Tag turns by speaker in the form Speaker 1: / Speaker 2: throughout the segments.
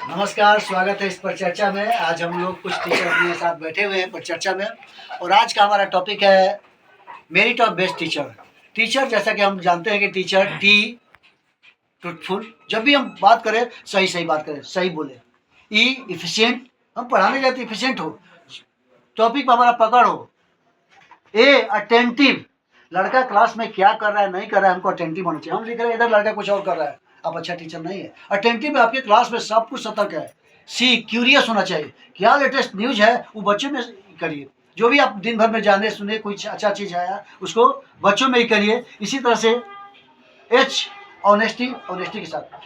Speaker 1: नमस्कार, स्वागत है इस पर चर्चा में। आज हम लोग कुछ टीचर अपने साथ बैठे हुए हैं पर चर्चा में, और आज का हमारा टॉपिक है मेरिट और बेस्ट टीचर। टीचर, जैसा कि हम जानते हैं कि टीचर टी ट्रूथफुल, जब भी हम बात करें सही सही बात करें, सही बोले। ई इफिशिएंट, हम पढ़ाने जाते इफिशिएंट हो, टॉपिक पर हमारा पकड़ हो। ए अटेंटिव, लड़का क्लास में क्या कर रहा है नहीं कर रहा है हमको अटेंटिव होना चाहिए। हम लिख रहे हैं इधर लड़का कुछ और कर रहा है, आप अच्छा टीचर नहीं है। अटेंटिव में आपके क्लास में सब कुछ सतर्क है। सी क्यूरियस होना चाहिए, क्या लेटेस्ट न्यूज है वो बच्चों में करिए। जो भी आप दिन भर में जाने सुने कुछ अच्छा चीज़ आया उसको बच्चों में ही करिए। इसी तरह से एच ऑनेस्टी, ऑनेस्टी के साथ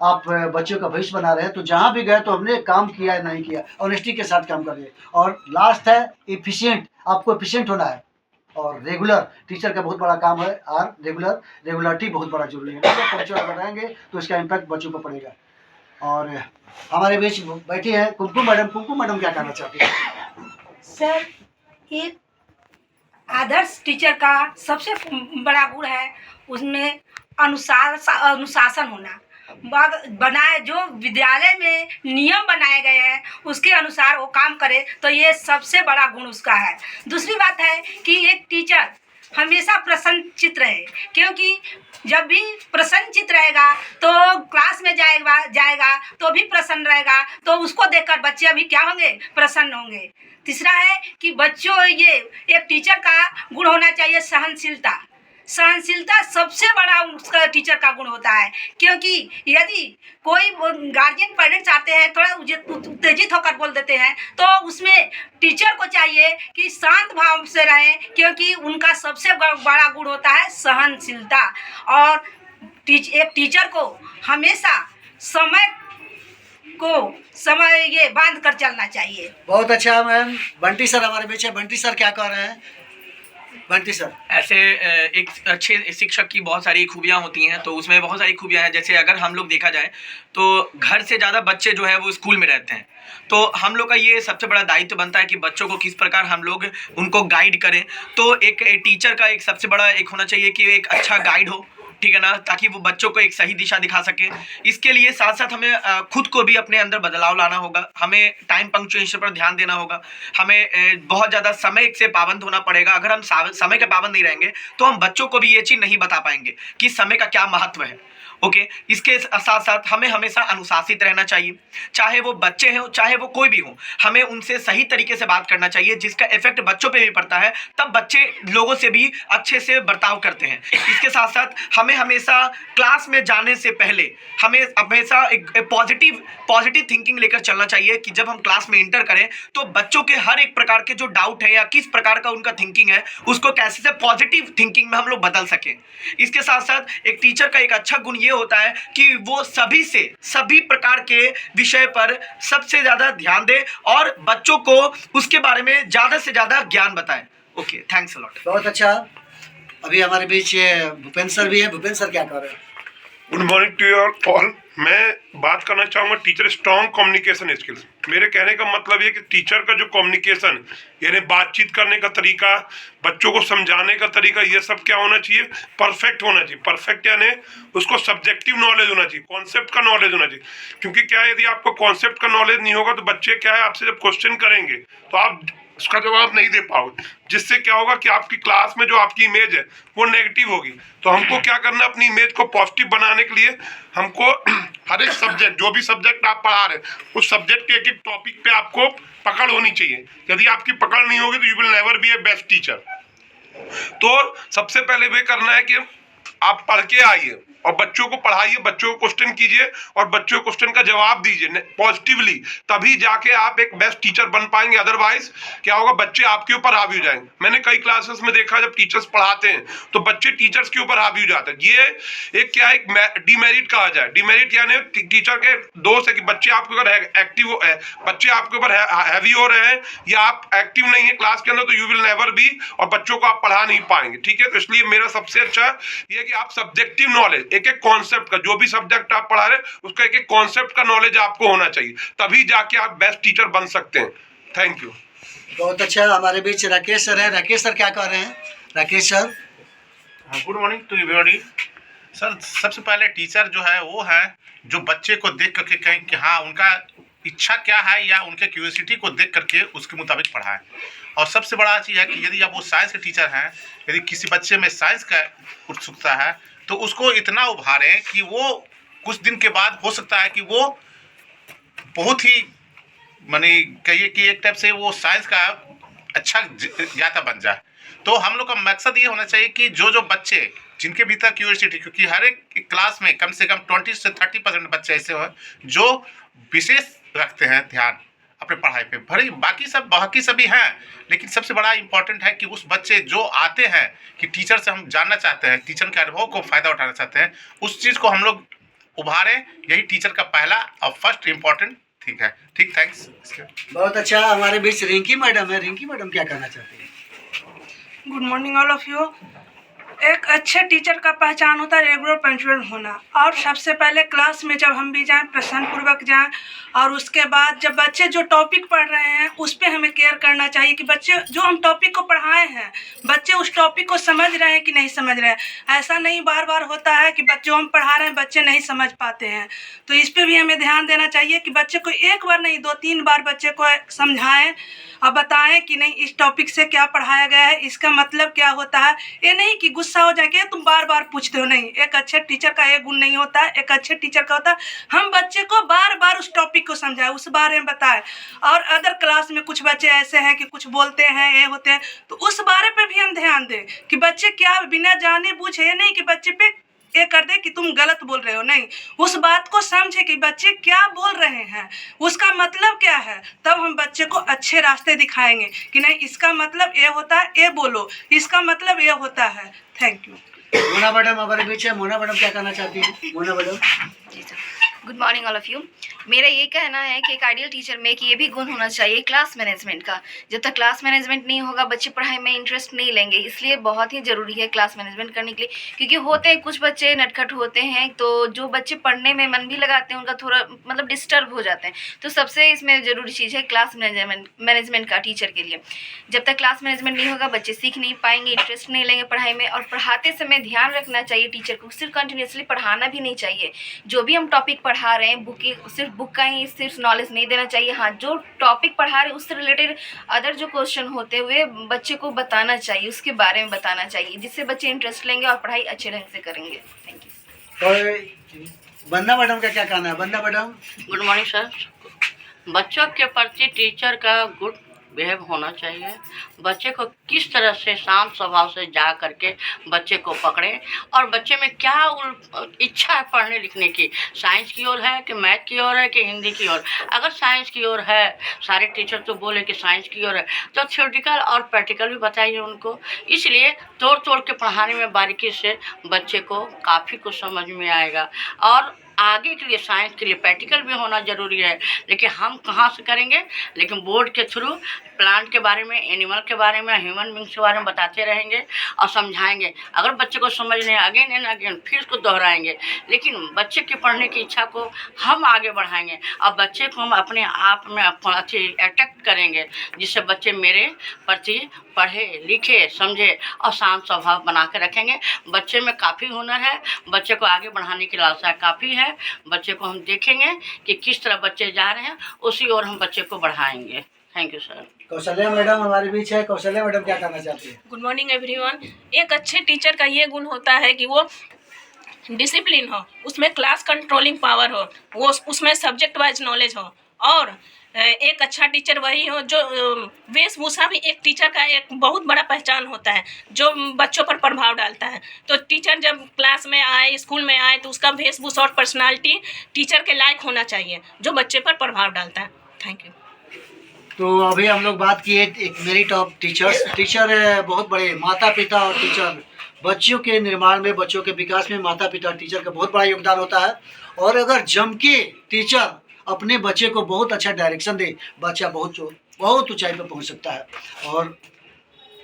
Speaker 1: आप बच्चों का भविष्य बना रहे हैं, तो जहाँ भी गए तो हमने काम किया है नहीं किया, ऑनेस्टी के साथ काम करिए। और लास्ट है इफिशिएंट, आपको एफिशिएंट होना है। और रेगुलर, टीचर का बहुत बड़ा काम है। और रेगुलरिटी बहुत बड़ा जरूरी है। अगर बच्चों अगर रहेंगे तो इसका इम्पैक्ट बच्चों पर पड़ेगा। और हमारे बीच बैठी है कुमकुम मैडम। कुमकुम मैडम क्या कहना चाहती है?
Speaker 2: सर, एक आदर्श टीचर का सबसे बड़ा गुण है उसमें अनुशासन होना। बनाए जो विद्यालय में नियम बनाए गए हैं उसके अनुसार वो काम करे, तो ये सबसे बड़ा गुण उसका है। दूसरी बात है कि एक टीचर हमेशा प्रसन्नचित्त रहे, क्योंकि जब भी प्रसन्नचित्त रहेगा तो क्लास में जाएगा तो भी प्रसन्न रहेगा, तो उसको देखकर बच्चे भी क्या होंगे, प्रसन्न होंगे। तीसरा है कि बच्चों, ये एक टीचर का गुण होना चाहिए सहनशीलता। सहनशीलता सबसे बड़ा उसका टीचर का गुण होता है, क्योंकि यदि कोई गार्जियन पेरेंट्स आते हैं थोड़ा उत्तेजित होकर बोल देते हैं, तो उसमें टीचर को चाहिए कि शांत भाव से रहें, क्योंकि उनका सबसे बड़ा गुण होता है सहनशीलता। और एक टीचर को हमेशा समय ये बांध कर चलना चाहिए।
Speaker 1: बहुत अच्छा मैम। बंटी सर हमारे बीच है। बंटी सर क्या कह रहे हैं? बंटी सर,
Speaker 3: ऐसे एक अच्छे शिक्षक की बहुत सारी खूबियाँ होती हैं, तो उसमें बहुत सारी खूबियाँ हैं। जैसे अगर हम लोग देखा जाए तो घर से ज़्यादा बच्चे जो है वो स्कूल में रहते हैं, तो हम लोग का ये सबसे बड़ा दायित्व बनता है कि बच्चों को किस प्रकार हम लोग उनको गाइड करें। तो एक टीचर का एक सबसे बड़ा एक होना चाहिए कि एक अच्छा गाइड हो, ठीक है ना, ताकि वो बच्चों को एक सही दिशा दिखा सके। इसके लिए साथ साथ हमें खुद को भी अपने अंदर बदलाव लाना होगा। हमें टाइम पंक्चुएशन पर ध्यान देना होगा। हमें बहुत ज़्यादा समय से पाबंद होना पड़ेगा। अगर हम समय के पाबंद नहीं रहेंगे तो हम बच्चों को भी ये चीज़ नहीं बता पाएंगे कि समय का क्या महत्व है। ओके, इसके साथ साथ हमें हमेशा अनुशासित रहना चाहिए, चाहे वो बच्चे हों चाहे वो कोई भी हो। हमें उनसे सही तरीके से बात करना चाहिए, जिसका इफेक्ट बच्चों पे भी पड़ता है, तब बच्चे लोगों से भी अच्छे से बर्ताव करते हैं। इसके साथ साथ हमें हमेशा क्लास में जाने से पहले हमें हमेशा एक पॉजिटिव थिंकिंग लेकर चलना चाहिए कि जब हम क्लास में इंटर करें तो बच्चों के हर एक प्रकार के जो डाउट है या किस प्रकार का उनका थिंकिंग है उसको कैसे से पॉजिटिव थिंकिंग में हम लोग बदल सकें। इसके साथ साथ एक टीचर का एक अच्छा गुण ये होता है कि वो सभी प्रकार के विषय पर सबसे ज़्यादा ध्यान दे और बच्चों को उसके बारे में ज़्यादा से ज़्यादा ज्ञान बताएं। Okay, thanks a lot.
Speaker 1: बहुत अच्छा। अभी हमारे बीच भूपेंद्र सर भी है। भूपेंद्र सर क्या कर रहे हैं?
Speaker 4: Good morning to you all. मैं बात करना चाहूँगा टीचर स्ट्रॉन्ग कम्युनिकेशन स्किल्स। मेरे कहने का मतलब ये कि टीचर का जो कम्युनिकेशन यानी बातचीत करने का तरीका, बच्चों को समझाने का तरीका, ये सब क्या होना चाहिए, परफेक्ट होना चाहिए। परफेक्ट यानी उसको सब्जेक्टिव नॉलेज होना चाहिए, कॉन्सेप्ट का नॉलेज होना चाहिए। क्योंकि क्या है, यदि आपको कॉन्सेप्ट का नॉलेज नहीं होगा तो बच्चे क्या है आपसे जब क्वेश्चन करेंगे तो आप उसका जवाब नहीं दे पाओगे, जिससे क्या होगा कि आपकी क्लास में जो आपकी इमेज है वो नेगेटिव होगी। तो हमको क्या करना है, अपनी इमेज को पॉजिटिव बनाने के लिए हमको हर एक सब्जेक्ट, जो भी सब्जेक्ट आप पढ़ा रहे हैं उस सब्जेक्ट के एक एक टॉपिक पे आपको पकड़ होनी चाहिए। यदि आपकी पकड़ नहीं होगी तो you will never be A best teacher. तो सबसे पहले वे करना है कि आप पढ़ के आइए और बच्चों को पढ़ाइए, बच्चों को क्वेश्चन कीजिए और बच्चों को क्वेश्चन का जवाब दीजिए पॉजिटिवली, तभी जाके आप एक बेस्ट टीचर बन पाएंगे। अदरवाइज क्या होगा, बच्चे आपके ऊपर हावी हो जाएंगे। मैंने कई क्लासेस में देखा जब टीचर्स पढ़ाते हैं तो बच्चे टीचर्स के ऊपर हावी हो जाते हैं। ये एक क्या है, डिमेरिट कहा जाए। डिमेरिट यानी टीचर के दोष है कि बच्चे आपके ऊपर एक्टिव है, बच्चे आपके ऊपर हैवी हो रहे हैं या आप एक्टिव नहीं है क्लास के अंदर, तो यू विल नेवर बी, और बच्चों को आप पढ़ा नहीं पाएंगे। ठीक है, तो इसलिए मेरा सबसे अच्छा ये कि आप सब्जेक्टिव नॉलेज, एक एक कॉन्सेप्ट का, जो भी सब्जेक्ट आप पढ़ा रहे उसका एक एक कॉन्सेप्ट का नॉलेज आपको होना चाहिए, तभी जाके आप बेस्ट टीचर बन सकते हैं। Thank you.
Speaker 1: बहुत अच्छा। हमारे बीच राकेश सर हैं। राकेश सर क्या कह रहे हैं? Rakesh sir.
Speaker 5: Good morning to everybody. Sir सबसे पहले टीचर जो है वो है जो बच्चे को देख करके कहें कि हाँ उनका इच्छा क्या है या उनके क्यूरियोसिटी को देख करके उसके मुताबिक पढ़ाएं। और सबसे बड़ा चीज़ है कि यदि आप वो साइंस के टीचर हैं, यदि किसी बच्चे में साइंस का उत्सुकता है तो उसको इतना उभारें कि वो कुछ दिन के बाद हो सकता है कि वो बहुत ही माने कहिए कि एक टाइप से वो साइंस का अच्छा ज्ञाता बन जाए। तो हम लोग का मकसद ये होना चाहिए कि जो बच्चे जिनके भीतर क्यूरियोसिटी, क्योंकि हर एक क्लास में कम से कम 20 से 30% बच्चे ऐसे हैं जो विशेष रखते हैं ध्यान अपने पढ़ाई पे। भले बाकी सभी हैं, लेकिन सबसे बड़ा इम्पोर्टेंट है कि उस बच्चे जो आते हैं कि टीचर से हम जानना चाहते हैं, टीचर के अनुभव को फ़ायदा उठाना चाहते हैं, उस चीज़ को हम लोग उभारें। यही टीचर का पहला और फर्स्ट इम्पोर्टेंट ठीक है। ठीक, थैंक्स।
Speaker 1: बहुत अच्छा। हमारे बीच रिंकी मैडम है। रिंकी मैडम क्या कहना चाहती है?
Speaker 2: Good morning all of you. एक अच्छे टीचर का पहचान होता है रेगुलर पंक्चुअल होना। और सबसे पहले क्लास में जब हम भी जाएं प्रसन्न पूर्वक जाएं, और उसके बाद जब बच्चे जो टॉपिक पढ़ रहे हैं उस पर हमें केयर करना चाहिए कि बच्चे जो हम टॉपिक को पढ़ाए हैं बच्चे उस टॉपिक को समझ रहे हैं कि नहीं समझ रहे हैं। ऐसा नहीं बार बार होता है कि जो हम पढ़ा रहे हैं बच्चे नहीं समझ पाते हैं, तो इस पर भी हमें ध्यान देना चाहिए कि बच्चे को एक बार नहीं 2-3 बार बच्चे को समझाएं और बताएं कि नहीं इस टॉपिक से क्या पढ़ाया गया है, इसका मतलब क्या होता है। ये नहीं कि गुस्सा हो जाके तुम बार बार पूछते हो, नहीं। एक अच्छे टीचर का ये गुण नहीं होता है। एक अच्छे टीचर का होता है हम बच्चे को बार बार उस टॉपिक को समझाएं, उस बारे में बताएं। और अदर क्लास में कुछ बच्चे ऐसे हैं कि कुछ बोलते हैं, ये होते हैं, तो उस बारे पे भी हम ध्यान दें कि बच्चे क्या बिना जाने बूझे, ये नहीं कि बच्चे पे ये कर दे कि तुम गलत बोल रहे हो, नहीं। उस बात को समझे कि बच्चे क्या बोल रहे हैं, उसका मतलब क्या है, तब हम बच्चे को अच्छे रास्ते दिखाएंगे कि नहीं इसका मतलब ये होता है, ये बोलो, इसका मतलब ये होता है। Thank you.
Speaker 1: मोना मैडम हमारे बीच है। मोना मैडम क्या कहना चाहती है? मोना मैडम।
Speaker 6: जी sir, good morning all of you. मेरा ये कहना है कि एक आइडियल टीचर में कि ये भी गुण होना चाहिए क्लास मैनेजमेंट का। जब तक क्लास मैनेजमेंट नहीं होगा बच्चे पढ़ाई में इंटरेस्ट नहीं लेंगे, इसलिए बहुत ही ज़रूरी है क्लास मैनेजमेंट करने के लिए। क्योंकि होते हैं कुछ बच्चे नटखट होते हैं, तो जो बच्चे पढ़ने में मन भी लगाते हैं उनका थोड़ा मतलब डिस्टर्ब हो जाते हैं। तो सबसे इसमें ज़रूरी चीज़ है क्लास मैनेजमेंट का टीचर के लिए। जब तक क्लास मैनेजमेंट नहीं होगा बच्चे सीख नहीं पाएंगे, इंटरेस्ट नहीं लेंगे पढ़ाई में। और पढ़ाते समय ध्यान रखना चाहिए टीचर को, सिर्फ कंटिन्यूसली पढ़ाना भी नहीं चाहिए। जो भी हम टॉपिक पढ़ा रहे हैं सिर्फ बुक का ही सिर्फ नॉलेज नहीं देना चाहिए। हाँ, जो टॉपिक पढ़ा रहे उससे रिलेटेड अदर जो क्वेश्चन होते हुए बच्चे को बताना चाहिए, उसके बारे में बताना चाहिए, जिससे बच्चे इंटरेस्ट लेंगे और पढ़ाई अच्छे ढंग से करेंगे। Thank you.
Speaker 1: और वंदना मैडम का क्या कहना है? वंदना मैडम।
Speaker 7: Good morning sir. बच्चों के प्रति टीचर का गुड बिहेव होना चाहिए। बच्चे को किस तरह से शांत स्वभाव से जा करके बच्चे को पकड़ें, और बच्चे में क्या इच्छा है पढ़ने लिखने की, साइंस की ओर है कि मैथ की ओर है कि हिंदी की ओर। अगर साइंस की ओर है, सारे टीचर तो बोले कि साइंस की ओर है, तो थ्योरेटिकल और प्रैक्टिकल भी बताइए उनको। इसलिए तोड़ तोड़ के पढ़ाने में बारीकी से बच्चे को काफ़ी कुछ समझ में आएगा। और आगे के लिए साइंस के लिए प्रैक्टिकल भी होना ज़रूरी है, लेकिन हम कहाँ से करेंगे? लेकिन बोर्ड के थ्रू प्लांट के बारे में, एनिमल के बारे में, ह्यूमन बींग्स के बारे में बताते रहेंगे और समझाएंगे। अगर बच्चे को समझ नहीं अगेन एंड अगेन फिर उसको दोहराएंगे, लेकिन बच्चे की पढ़ने की इच्छा को हम आगे बढ़ाएंगे और बच्चे को हम अपने आप में अट्रैक्ट करेंगे, जिससे बच्चे मेरे प्रति पढ़े लिखे समझे और शांत स्वभाव बना के रखेंगे। बच्चे में काफ़ी हुनर है, बच्चे को आगे बढ़ाने की लालसा काफ़ी है। बच्चे को हम देखेंगे कि किस तरह बच्चे जा रहे हैं, उसी ओर हम बच्चे को बढ़ाएंगे। Thank you sir.
Speaker 1: Kaushalya madam हमारे बीच है। कौशल्या मैडम क्या कहना चाहती है?
Speaker 8: Good morning everyone. एक अच्छे टीचर का ये गुण होता है कि वो डिसिप्लिन हो, उसमें क्लास कंट्रोलिंग पावर हो, वो उसमें सब्जेक्ट वाइज नॉलेज हो। और एक अच्छा टीचर वही हो जो वेशभूषा भी एक टीचर का एक बहुत बड़ा पहचान होता है जो बच्चों पर प्रभाव डालता है। तो टीचर जब क्लास में आए, स्कूल में आए, तो उसका वेशभूषा और पर्सनालिटी टीचर के लायक होना चाहिए जो बच्चे पर प्रभाव डालता है। Thank you.
Speaker 1: तो अभी हम लोग बात किए एक मेरी टॉप टीचर्स। टीचर बहुत बड़े माता पिता और टीचर बच्चों के निर्माण में, बच्चों के विकास में माता पिता और टीचर का बहुत बड़ा योगदान होता है। और अगर जम के टीचर अपने बच्चे को बहुत अच्छा डायरेक्शन दे, बच्चा बहुत ऊंचाई पर पहुंच सकता है। और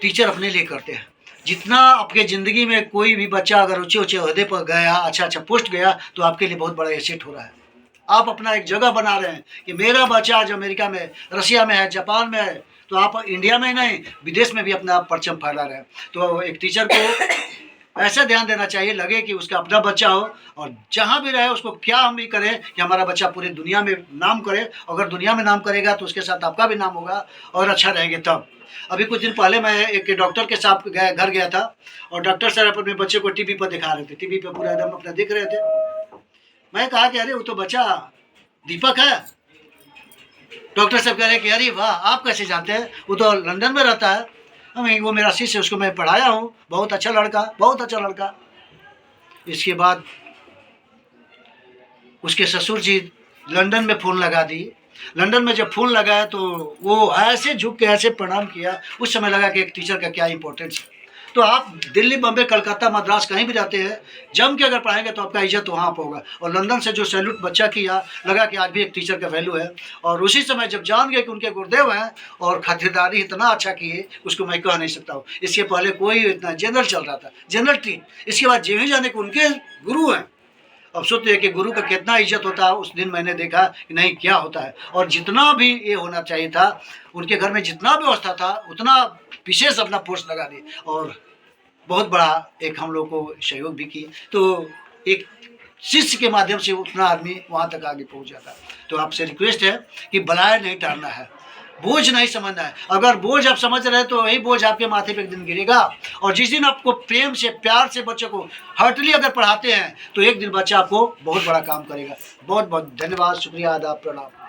Speaker 1: टीचर अपने लिए करते हैं। जितना आपके ज़िंदगी में कोई भी बच्चा अगर ऊँचे ऊँचे ओहदे पर गया, अच्छा पोस्ट गया, तो आपके लिए बहुत बड़ा एसेट हो रहा है। आप अपना एक जगह बना रहे हैं कि मेरा बच्चा आज अमेरिका में, रशिया में है, जापान में है, तो आप इंडिया में नहीं विदेश में भी अपना परचम फहरा रहे हैं। तो एक टीचर को ऐसा ध्यान देना चाहिए लगे कि उसका अपना बच्चा हो, और जहाँ भी रहे उसको क्या हम भी करें कि हमारा बच्चा पूरी दुनिया में नाम करे। अगर दुनिया में नाम करेगा तो उसके साथ आपका भी नाम होगा और अच्छा रहेंगे तब। अभी कुछ दिन पहले मैं एक डॉक्टर के साथ घर गया था, और डॉक्टर सर अपने बच्चे को टीवी पर दिखा रहे थे, टीवी पर पूरा एकदम अपना दिख रहे थे। मैं कहा कि अरे वो तो बच्चा दीपक है। डॉक्टर साहब कह रहे कि अरे वाह, आप कैसे जानते हैं? वो तो लंदन में रहता है। वो मेरा शिष्य, उसको मैं पढ़ाया हूँ, बहुत अच्छा लड़का, बहुत अच्छा लड़का। इसके बाद उसके ससुर जी लंदन में फ़ोन लगा दिए। लंदन में जब फ़ोन लगाया तो वो ऐसे झुक के ऐसे प्रणाम किया, उस समय लगा कि एक टीचर का क्या इंपॉर्टेंस है। तो आप दिल्ली, बम्बे, कलकत्ता, मद्रास कहीं भी जाते हैं, जम के अगर पढ़ाएंगे तो आपका इज्जत वहाँ पर होगा। और लंदन से जो सैल्यूट बच्चा किया, लगा कि आज भी एक टीचर का वैल्यू है। और उसी समय जब जान गए कि उनके गुरुदेव हैं और खातिरदारी इतना अच्छा किए, उसको मैं कह नहीं सकता हूँ। इसके पहले कोई इतना जनरल चल रहा था, जनरल टीम। इसके बाद जो ही जाने कि उनके गुरु हैं। अब सोचते हैं कि गुरु का कितना इज्जत होता है। उस दिन मैंने देखा कि नहीं, क्या होता है। और जितना भी ये होना चाहिए था, उनके घर में जितना व्यवस्था था उतना विशेष अपना फोर्स लगा दी, और बहुत बड़ा एक हम लोग को सहयोग भी की। तो एक शिष्य के माध्यम से उतना आदमी वहाँ तक आगे पहुँच जाता है। तो आपसे रिक्वेस्ट है कि बलाय नहीं टालना है, बोझ नहीं समझना है। अगर बोझ आप समझ रहे हैं तो वही बोझ आपके माथे पे एक दिन गिरेगा। और जिस दिन आपको प्रेम से, प्यार से बच्चों को हार्टली अगर पढ़ाते हैं तो एक दिन बच्चा आपको बहुत बड़ा काम करेगा। बहुत बहुत धन्यवाद, शुक्रिया, आदाब, प्रणाम।